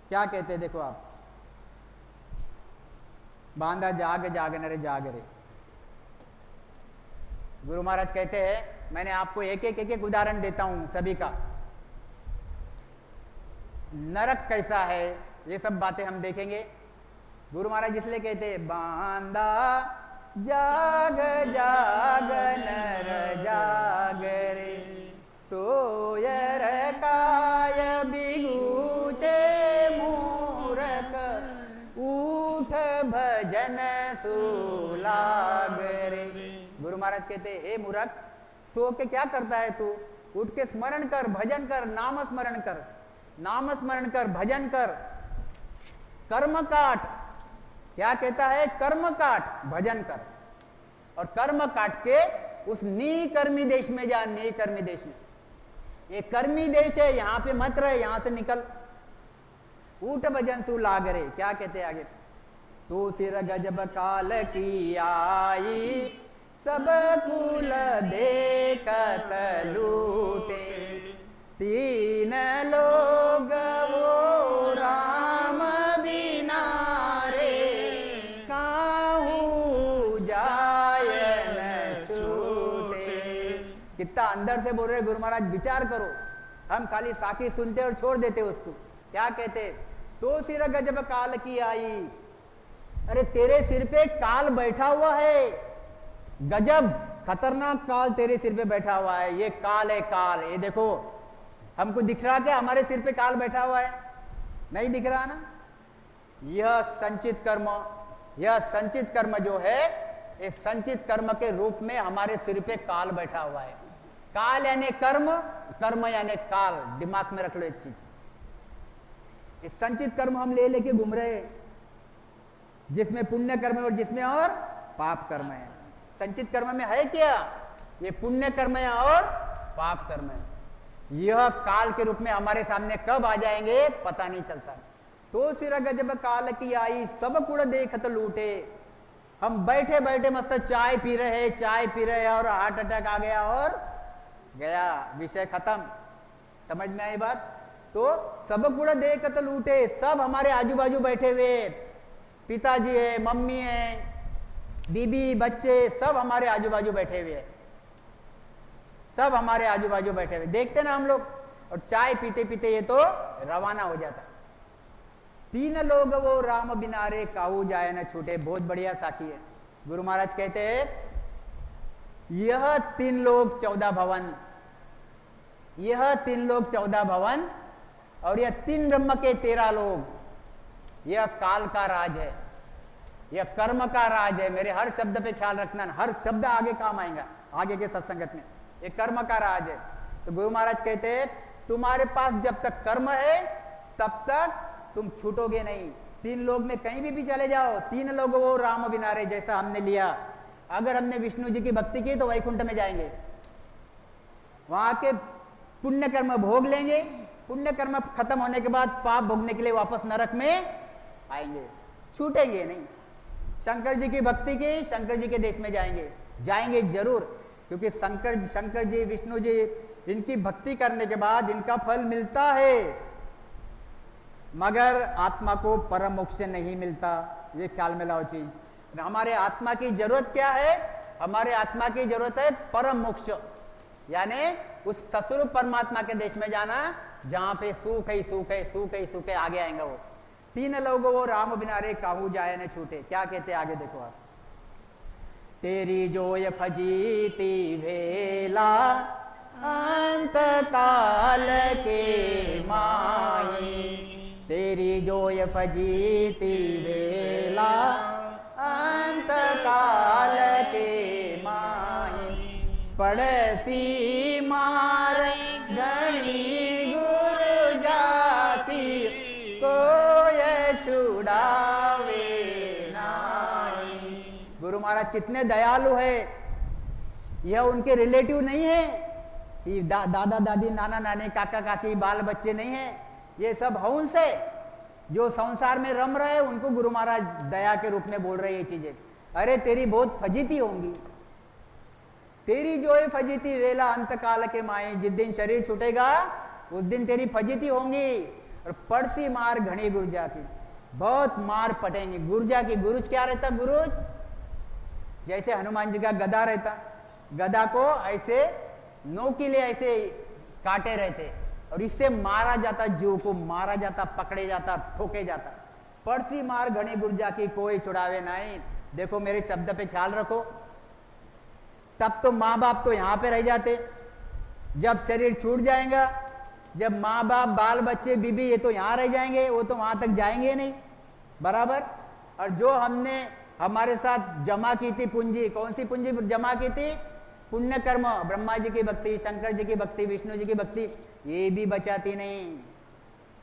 क्या कहते हैं देखो आप, बांधा जाग जाग नरे जाग रे। गुरु महाराज कहते हैं, मैंने आपको एक एक उदाहरण देता हूं सभी का। नरक कैसा है ये सब बातें हम देखेंगे। गुरु महाराज इसलिए कहते हैं, बांधा जाग जाग नर जाग रे, सोयर काय बिगूचे मूरख, उठ भजन सुलाग रे। गुरु महाराज कहते हैं, हे मूर्ख, सो के क्या करता है तू? उठ के स्मरण कर, भजन कर, नाम स्मरण कर, नाम स्मरण कर, भजन कर, कर्म काट। क्या कहता है? कर्म काट, भजन कर, और कर्म काट के उस निकर्मी देश में जा। निकर्मी देश में, ये कर्मी देश है, यहां पे मत रहे, यहां से निकल। ऊट भजन सु लाग रे। क्या कहते हैं आगे? तू सिर गजब काल की आई, सब कुल देखत लूटे, तीन लोग वो राम बिना रे, काहू जाय न छूटे। कितना अंदर से बोल रहे गुरु महाराज, विचार करो। हम खाली साखी सुनते और छोड़ देते उसको। क्या कहते? तो सिर गजब काल की आई। अरे तेरे सिर पे काल बैठा हुआ है, गजब खतरनाक काल तेरे सिर पे बैठा हुआ है। ये काल है, काल। ये देखो, हमको दिख रहा क्या हमारे सिर पे काल बैठा हुआ है? नहीं दिख रहा ना। यह संचित कर्म, यह संचित कर्म जो है, इस संचित कर्म के रूप में हमारे सिर पे काल बैठा हुआ है। काल यानी कर्म, कर्म यानी काल। दिमाग में रख लो एक चीज, इस संचित कर्म हम ले लेके घूम रहे हैं, जिसमें पुण्य कर्म है और जिसमें और पाप कर्म है। संचित कर्म में है क्या? ये पुण्य कर्म है और पाप कर्म है। यह काल के रूप में हमारे सामने कब आ जाएंगे पता नहीं चलता। तो सिर गजब काल की आई, सब कुड़ देखत लूटे। हम बैठे बैठे मस्त चाय पी रहे, चाय पी रहे, और हार्ट अटैक आ गया और गया, विषय खत्म। समझ में आई बात? तो सब कुड़ देखत लूटे, सब हमारे आजू बाजू बैठे हुए, पिताजी है, मम्मी है, बीबी, बच्चे, सब हमारे आजू बाजू बैठे हुए हैं, सब हमारे आजू बाजू बैठे हुए देखते ना हम लोग। और चाय पीते पीते ये तो रवाना हो जाता। तीन लोग वो राम बिना रे, काहू जाए न छूटे। बहुत बढ़िया साखी है। गुरु महाराज कहते हैं, यह तीन लोग 14 भवन, यह तीन लोग 14 भवन, और यह तीन ब्रह्म के 13 लोग, यह काल का राज है, यह कर्म का राज है। मेरे हर शब्द पे ख्याल रखना, हर शब्द आगे काम आएगा आगे के सत्संगत में। ये कर्म का राज है। तो गुरु महाराज कहते हैं, तुम्हारे पास जब तक कर्म है तब तक तुम छूटोगे नहीं। तीन लोग में कहीं भी चले जाओ, तीन लोग वो राम बिना रे, जैसा हमने लिया। अगर हमने विष्णु जी की भक्ति की तो वैकुंठ में जाएंगे, वहां के पुण्य कर्म भोग लेंगे। पुण्य कर्म खत्म होने के बाद पाप भोगने के लिए वापस नरक में आएंगे, छूटेंगे नहीं। शंकर जी की भक्ति की, शंकर जी के देश में जाएंगे, जाएंगे जरूर, क्योंकि शंकर जी, विष्णु जी, इनकी भक्ति करने के बाद इनका फल मिलता है, मगर आत्मा को परम मोक्ष नहीं मिलता। ये ख्याल में लाओ चीज। हमारे आत्मा की जरूरत क्या है? हमारे आत्मा की जरूरत है परम मोक्ष, यानी उस सस्वरूप परमात्मा के देश में जाना, जहां पे सुख ही सुख है, सुख ही सुख है। आगे आएंगे वो तीन लोग वो राम बिना रे, काहू जाए न छूटे। क्या कहते आगे देखो आप, तेरी जोय फजीती वेला, अंत काल के माई, तेरी जोय फजीती वेला, अंत काल के माई, पड़सी मार गणी गुरु जाति, कोय छुड़ावे नाई। गुरु महाराज कितने दयालु है। यह उनके रिलेटिव नहीं है, ये दादा दादी, नाना नानी, काका काकी, बाल बच्चे नहीं है। ये सब हंस है जो संसार में रम रहे, उनको गुरु महाराज दया के रूप में बोल रहे ये चीजें। अरे तेरी बहुत फजीती होंगी, तेरी जो है फजीती वेला, अंत काल के माए। जिस दिन शरीर छूटेगा उस दिन तेरी फजीती होंगी। और पड़सी मार घनी गुर्जा की, बहुत मार पटेंगे गुर्जा की। गुरुज क्या रहता? गुरुज जैसे हनुमान जी का गदा रहता, गदा को ऐसे नोकीले ऐसे काटे रहते और इससे मारा जाता, जीव को मारा जाता, पकड़े जाता, ठोके जाता। पड़सी मार घनी गुर्जा की कोई छुड़ावे नहीं। देखो मेरे शब्द पे ख्याल रखो। तब तो माँ बाप तो यहां पे रह जाते, जब शरीर छूट जाएगा, जब माँ बाप बाल बच्चे बीबी ये तो यहां रह जाएंगे, वो तो वहां तक जाएंगे नहीं, बराबर। और जो हमने हमारे साथ जमा की थी पूंजी, कौन सी पूंजी जमा की थी? पुण्य कर्म, ब्रह्मा जी की भक्ति, शंकर जी की भक्ति, विष्णु जी की भक्ति, ये भी बचाती नहीं।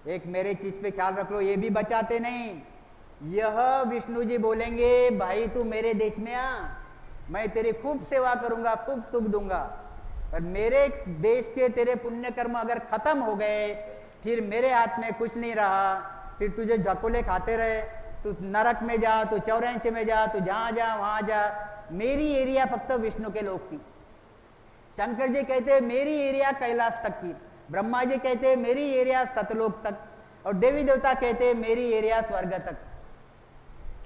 एक मेरे चीज पे ख्याल रख लो, ये भी बचाते नहीं। यह विष्णु जी बोलेंगे भाई तू मेरे देश में आ, मैं तेरी खूब सेवा करूंगा, खूब सुख दूंगा। और मेरे देश के तेरे पुण्य कर्म अगर खत्म हो गए, फिर मेरे हाथ में कुछ नहीं रहा, फिर तुझे झकोले खाते रहे, तू नरक में जा, तू 84 में जा, तू जहां जा वहां जा। मेरी एरिया फक्त विष्णु के लोक की, शंकर जी कहते मेरी एरिया कैलाश तक की, ब्रह्मा जी कहते मेरी एरिया सतलोक तक, और देवी देवता कहते मेरी एरिया स्वर्ग तक।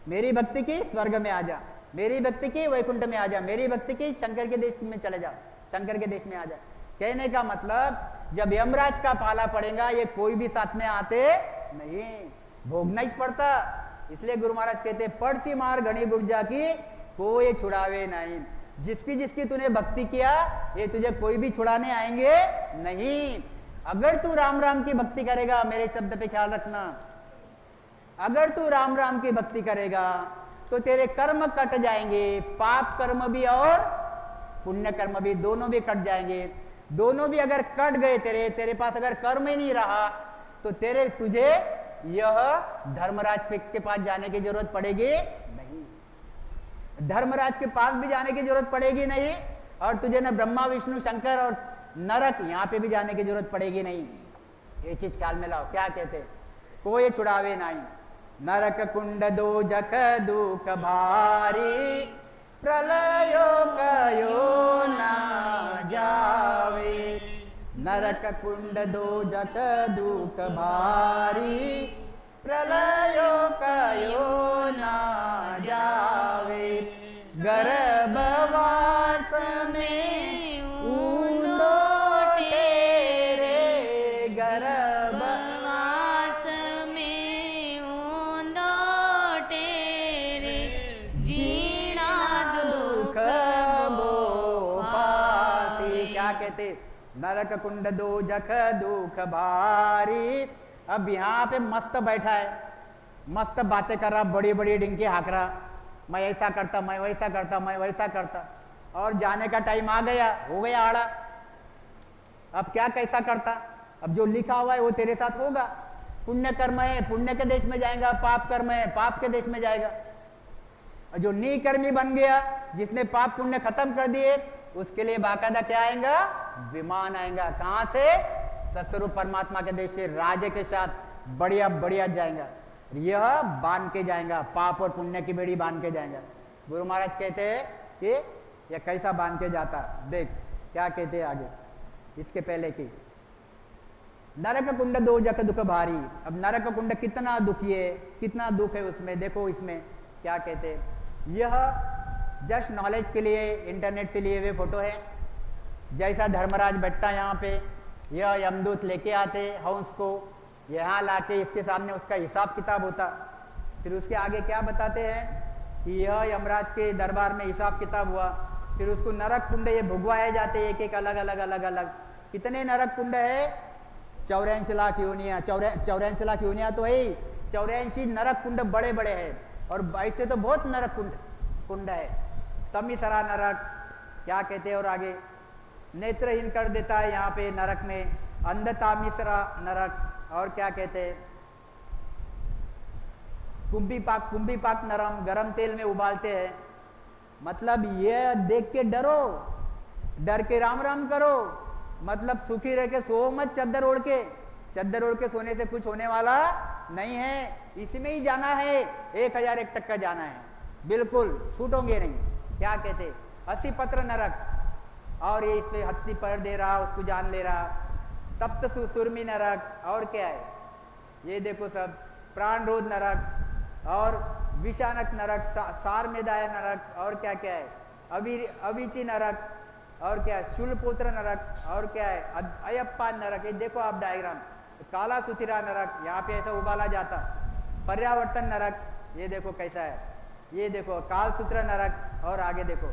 मेरी भक्ति की स्वर्ग में आ जा, मेरी भक्ति की वैकुंठ में आ जा, मेरी भक्ति की शंकर के देश में चले जा, शंकर के देश में आ जा। कहने का मतलब जब यमराज का पाला पड़ेगा, ये कोई भी साथ में आते नहीं, भोगना ही पड़ता। इसलिए गुरु महाराज कहते पड़सी मार घनी गुर्जा की कोई छुड़ावे नहीं। जिसकी जिसकी तूने भक्ति किया, ये तुझे कोई भी छुड़ाने आएंगे नहीं। अगर तू राम राम की भक्ति करेगा, मेरे शब्द पे ख्याल रखना, अगर तू राम राम की भक्ति करेगा तो तेरे कर्म कट जाएंगे, पाप कर्म भी और पुण्य कर्म भी, दोनों भी कट जाएंगे। दोनों भी अगर कट गए तेरे पास अगर कर्म ही नहीं रहा, तो तुझे यह धर्मराज के पास जाने की जरूरत पड़ेगी नहीं, धर्मराज के पास भी जाने की जरूरत पड़ेगी नहीं, और तुझे न ब्रह्मा विष्णु शंकर और नरक यहां पे भी जाने की जरूरत पड़ेगी नहीं। ये चीज ख्याल में लाओ। क्या कहते? कोई छुड़ावे नहीं। नरक कुंड दो जख दुख भारी, प्रलयो कयो ना जावे। नरक कुंड दो जख दुख भारी, प्रलयो कयो ना जावे। गर्भवास में ऊंदो टेरे, गर्भवास में ऊंदो टेरे, जीना दुख बोपाती। क्या कहते? नरक कुंड दो जख दुख भारी। अब यहाँ पे मस्त बैठा है, मस्त बातें कर रहा, बड़ी बड़ी डिंकी हाँक रहा, मैं ऐसा करता, मैं वैसा करता, मैं वैसा करता, और जाने का टाइम आ गया, हो गया आड़ा। अब क्या कैसा करता? अब जो लिखा हुआ है वो तेरे साथ होगा। पुण्य कर्म है, पुण्य के देश में जाएगा, पाप कर्म है, पाप के देश में जाएगा। और जो निकर्मी बन गया, जिसने पाप पुण्य खत्म कर दिए, उसके लिए बाकायदा क्या आएगा? विमान आएगा। कहां से? सतस्वरूप परमात्मा के देश से राजे के साथ बढ़िया बढ़िया जाएगा। यह बांध के जाएगा, पाप और पुण्य की बेड़ी बांध के जाएगा। गुरु महाराज कहते हैं कि यह कैसा बांध के जाता, देख क्या कहते हैं आगे। इसके पहले की नरक कुंड दो जख दुख भारी। अब नरक कुंड कितना दुखी है, कितना दुख है उसमें। देखो इसमें क्या कहते हैं। यह जस्ट नॉलेज के लिए इंटरनेट से लिए हुए फोटो है। जैसा धर्मराज बैठता यहाँ पे, यह यमदूत लेके आते हंस को, यहाँ लाके इसके सामने उसका हिसाब किताब होता। फिर उसके आगे क्या बताते हैं कि यह यमराज के दरबार में हिसाब किताब हुआ। फिर उसको नरक कुंड ये भुगवाए जाते, एक एक अलग अलग अलग अलग। कितने नरक कुंड है? 84 लाख योनिया। 84 लाख योनिया तो है ही, 84 नरक कुंड बड़े बड़े हैं। और ऐसे तो बहुत नरक कुंड है। तमिसरा नरक, क्या कहते हैं, और आगे नेत्रहीन कर देता है यहाँ पे नरक में, अंधतामिसरा नरक, और क्या कहते हैं, कुंभी पाक नरम, गरम तेल में उबालते हैं। मतलब ये देख के डरो, डर के राम राम करो। मतलब सुखी रह के सो मत चादर ओढ़ के, चादर ओढ़ के सोने से कुछ होने वाला नहीं है। इसमें ही जाना है, 1001 टक्का जाना है, बिल्कुल छूटोगे नहीं। क्या कहते? हसी पत्र नरक, और ये इस पे हत्ती पर दे रहा, उसको जान ले रहा। तप्त सुरमी नरक, और क्या है? ये देखो सब प्राणरोध नरक और विषानक नरक, सारमेदाय नरक, और क्या क्या है, अविची नरक, और क्या है शूलपुत्र नरक, और क्या है अयप्पा नरक। ये देखो आप डायग्राम, काला सुथिरा नरक, यहाँ पे ऐसा उबाला जाता, पर्यावर्तन नरक, ये देखो कैसा है, ये देखो कालसूत्र नरक, और आगे देखो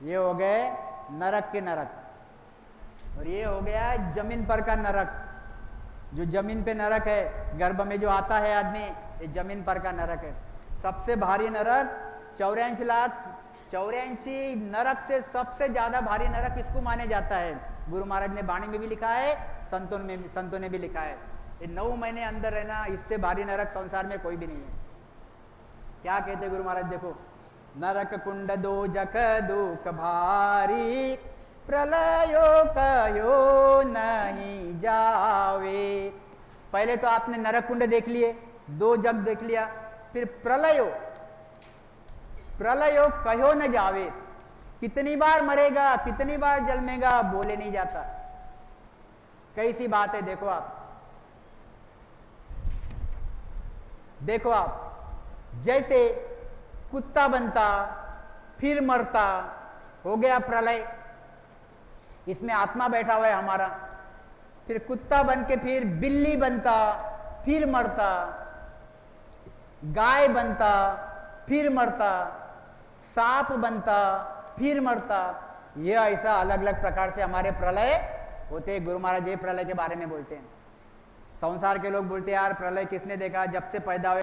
ये हो गए नरक के नरक, और ये हो गया जमीन पर का नरक, जो जमीन पे नरक है, गर्भ में जो आता है आदमी, ये जमीन पर का नरक है। सबसे भारी नरक 84 नरक से सबसे ज्यादा भारी नरक इसको माने जाता है। गुरु महाराज ने वाणी में भी लिखा है, संतों ने भी लिखा है। ये 9 महीने अंदर रहना, इससे भारी नरक संसार में कोई भी नहीं है। क्या कहते गुरु महाराज देखो, नरक कुंड दो जख दुख भारी, प्रलयो कयो नहीं जावे। पहले तो आपने नरक कुंड देख लिए, 2 जग देख लिया, फिर प्रलयो कहो न जावे, कितनी बार मरेगा, कितनी बार जन्मेगा, बोले नहीं जाता। कैसी बात है देखो आप, देखो आप, जैसे कुत्ता बनता फिर मरता, हो गया प्रलय, इसमें आत्मा बैठा हुआ है हमारा, फिर कुत्ता बन के फिर बिल्ली बनता फिर मरता, गाय बनता फिर मरता, सांप बनता फिर मरता। ये ऐसा अलग अलग प्रकार से हमारे प्रलय होते। गुरु महाराज ये प्रलय के बारे में बोलते हैं। संसार के लोग बोलते हैं यार प्रलय किसने देखा, जब से पैदा हुए